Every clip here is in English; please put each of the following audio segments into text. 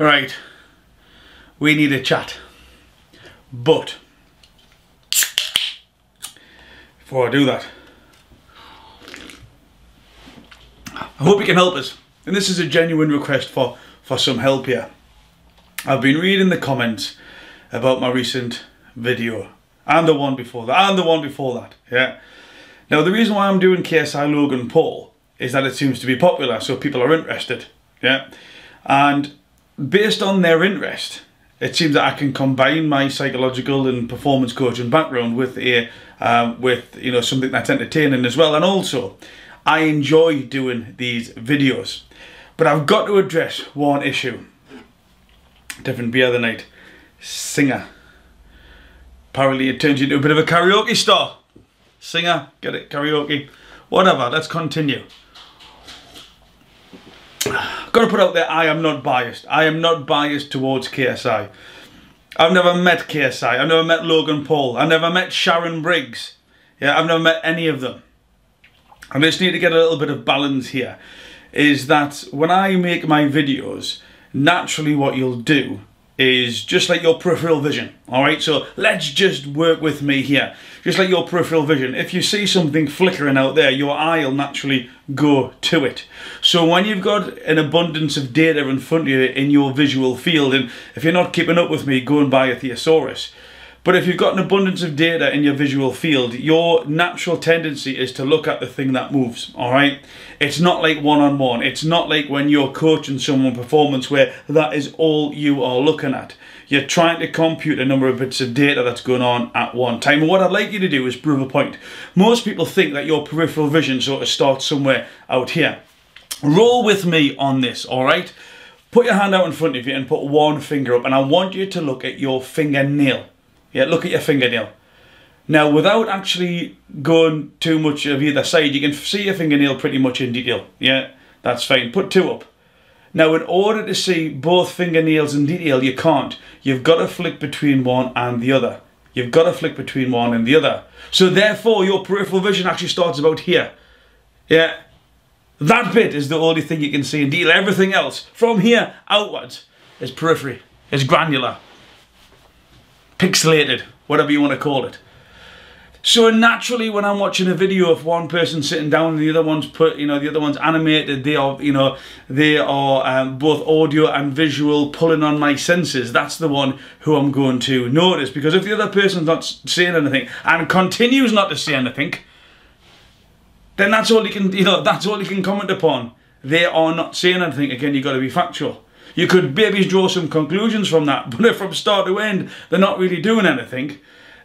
Right, we need a chat. But before I do that, I hope you can help us. And this is a genuine request for some help here. I've been reading the comments about my recent video and the one before that and the one before that. Yeah. Now the reason why I'm doing KSI Logan Paul is that it seems to be popular, so people are interested. Yeah. And based on their interest, it seems that I can combine my psychological and performance coaching background with a something that's entertaining as well. And also, I enjoy doing these videos. But I've got to address one issue. Different beer the night. Singer. Apparently it turns you into a bit of a karaoke star. Singer, get it, karaoke. Whatever, let's continue. I've got to put out there, I am not biased. I am not biased towards KSI. I've never met KSI. I've never met Logan Paul. I've never met Shannon Briggs. Yeah, I've never met any of them. I just need to get a little bit of balance here. Is that when I make my videos, naturally what you'll do is just like your peripheral vision. Alright, so let's just work with me here. Just like your peripheral vision. If you see something flickering out there, your eye will naturally go to it. So when you've got an abundance of data in front of you in your visual field, and if you're not keeping up with me, go and buy a thesaurus. But if you've got an abundance of data in your visual field, your natural tendency is to look at the thing that moves, alright? It's not like one-on-one. It's not like when you're coaching someone performance where that is all you are looking at. You're trying to compute a number of bits of data that's going on at one time. And what I'd like you to do is prove a point. Most people think that your peripheral vision sort of starts somewhere out here. Roll with me on this, alright? Put your hand out in front of you and put one finger up, and I want you to look at your fingernail. Yeah, look at your fingernail. Now, without actually going too much of either side, you can see your fingernail pretty much in detail. Yeah, that's fine. Put two up. Now, in order to see both fingernails in detail, you can't. You've got to flick between one and the other. You've got to flick between one and the other. So therefore, your peripheral vision actually starts about here. Yeah. That bit is the only thing you can see in detail. Everything else, from here outwards, is periphery. It's granular. Pixelated, whatever you want to call it. So naturally, when I'm watching a video of one person sitting down and the other one's the other one's animated, they are both audio and visual, pulling on my senses. That's the one who I'm going to notice, because if the other person's not saying anything and continues not to say anything, then that's all you can, that's all you can comment upon. They are not saying anything. Again, you've got to be factual. You could maybe draw some conclusions from that, but if from start to end they're not really doing anything,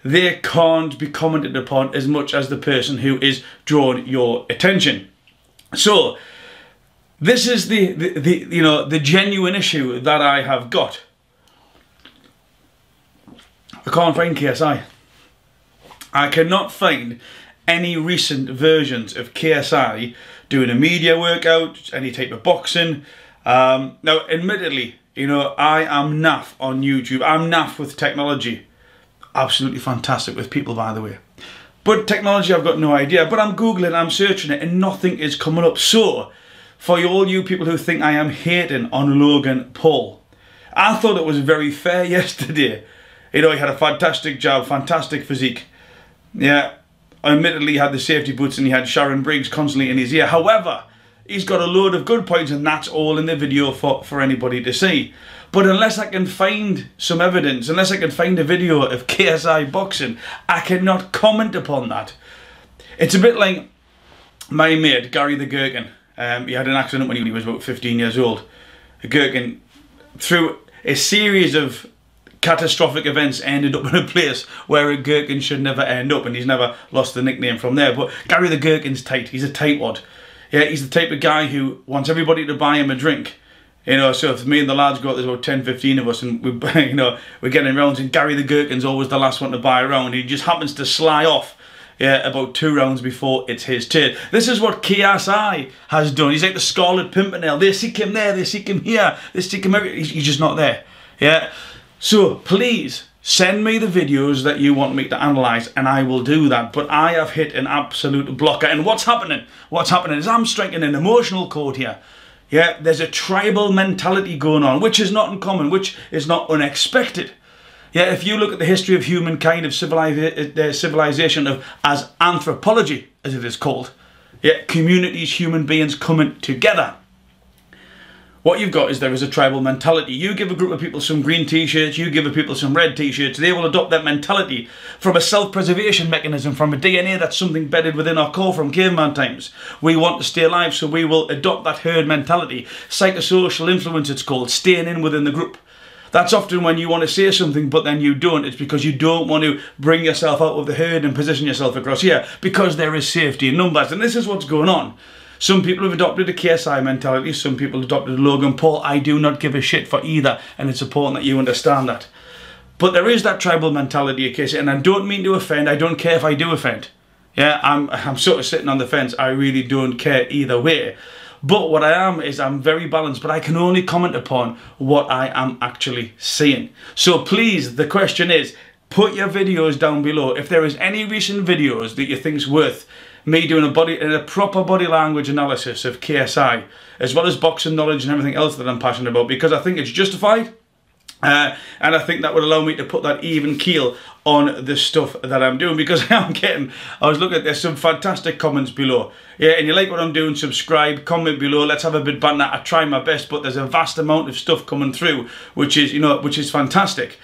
they can't be commented upon as much as the person who is drawing your attention. So this is the genuine issue that I have got. I can't find KSI. I cannot find any recent versions of KSI doing a media workout, any type of boxing. Now, admittedly, I am naff on YouTube. I'm naff with technology. Absolutely fantastic with people, by the way. But technology, I've got no idea. But I'm Googling, I'm searching it, and nothing is coming up. So, for all you people who think I am hating on Logan Paul, I thought it was very fair yesterday. He had a fantastic job, fantastic physique. Yeah, admittedly, he had the safety boots and he had Shannon Briggs constantly in his ear. However, he's got a load of good points, and that's all in the video for anybody to see. But unless I can find some evidence, unless I can find a video of KSI boxing, I cannot comment upon that. It's a bit like my mate, Gary the Gherkin. He had an accident when he was about 15 years old. The Gherkin, through a series of catastrophic events, ended up in a place where a Gherkin should never end up, and he's never lost the nickname from there. But Gary the Gherkin's tight. He's a tightwad. Yeah, he's the type of guy who wants everybody to buy him a drink. So if me and the lads go out, there's about 10, 15 of us, and we're getting rounds, and Gary the Gherkin's always the last one to buy a round. He just happens to sly off, about 2 rounds before it's his turn. This is what KSI has done. He's like the Scarlet Pimpernel. They seek him there, they seek him here, they seek him everywhere. He's just not there. Yeah. So please send me the videos that you want me to analyse, and I will do that. But I have hit an absolute blocker. And what's happening? What's happening is I'm striking an emotional chord here. Yeah, there's a tribal mentality going on, which is not uncommon, which is not unexpected. Yeah, if you look at the history of humankind, of civilization, as anthropology, as it is called, yeah, communities, human beings coming together. What you've got is there is a tribal mentality. You give a group of people some green t-shirts, you give a people some red t-shirts, they will adopt that mentality from a self-preservation mechanism, from a DNA that's something embedded within our core from caveman times. We want to stay alive, so we will adopt that herd mentality. Psychosocial influence, it's called, staying in within the group. That's often when you want to say something but then you don't. It's because you don't want to bring yourself out of the herd and position yourself across here, because there is safety in numbers. And this is what's going on. Some people have adopted a KSI mentality, some people adopted a Logan Paul. I do not give a shit for either, and it's important that you understand that. But there is that tribal mentality of KSI, and I don't mean to offend, I don't care if I do offend. Yeah, I'm sort of sitting on the fence, I really don't care either way. But what I am is I'm very balanced, but I can only comment upon what I am actually seeing. So please, the question is, put your videos down below. If there is any recent videos that you think's worth me doing a proper body language analysis of KSI, as well as boxing knowledge and everything else that I'm passionate about, because I think it's justified. And I think that would allow me to put that even keel on the stuff that I'm doing, because I was looking at, there's some fantastic comments below. Yeah, and you like what I'm doing, subscribe, comment below, let's have a bit of banter. I try my best, but there's a vast amount of stuff coming through, which is, which is fantastic.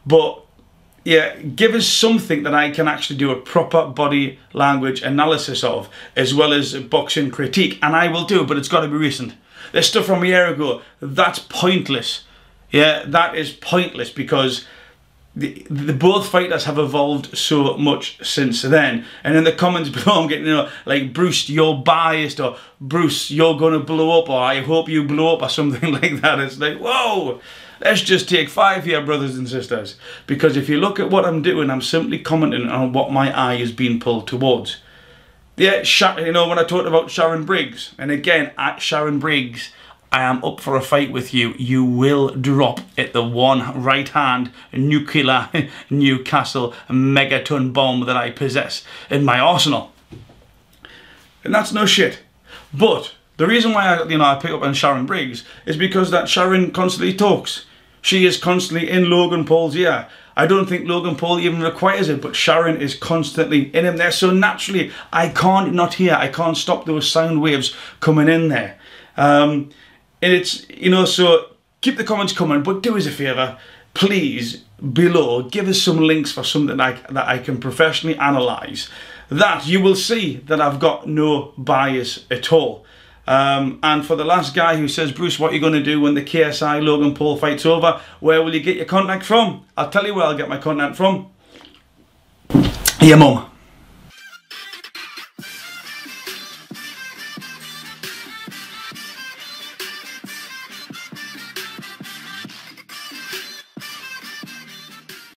But yeah, give us something that I can actually do a proper body language analysis of, as well as boxing critique, and I will do, but it's got to be recent. There's stuff from a year ago, that's pointless. Yeah, that is pointless, because the both fighters have evolved so much since then. And in the comments below I'm getting, like, Bruce, you're biased, or Bruce, you're gonna blow up, or I hope you blow up, or something like that. It's like, whoa, let's just take 5 here, brothers and sisters. Because if you look at what I'm doing, I'm simply commenting on what my eye is being pulled towards. Yeah, when I talked about Shannon Briggs, and again, at Shannon Briggs, I am up for a fight with you. You will drop at the one right-hand nuclear Newcastle megaton bomb that I possess in my arsenal. And that's no shit. But the reason why I pick up on Shannon Briggs is because that Shannon constantly talks. She is constantly in Logan Paul's ear. I don't think Logan Paul even requires it, but Shannon is constantly in him there. So naturally, I can't not hear. I can't stop those sound waves coming in there. And it's, so keep the comments coming, but do us a favour, please, below, give us some links for something that I can professionally analyse. That you will see that I've got no bias at all. And for the last guy who says, Bruce, what are you going to do when the KSI Logan Paul fight's over? Where will you get your contact from? I'll tell you where I'll get my contact from. Your mum.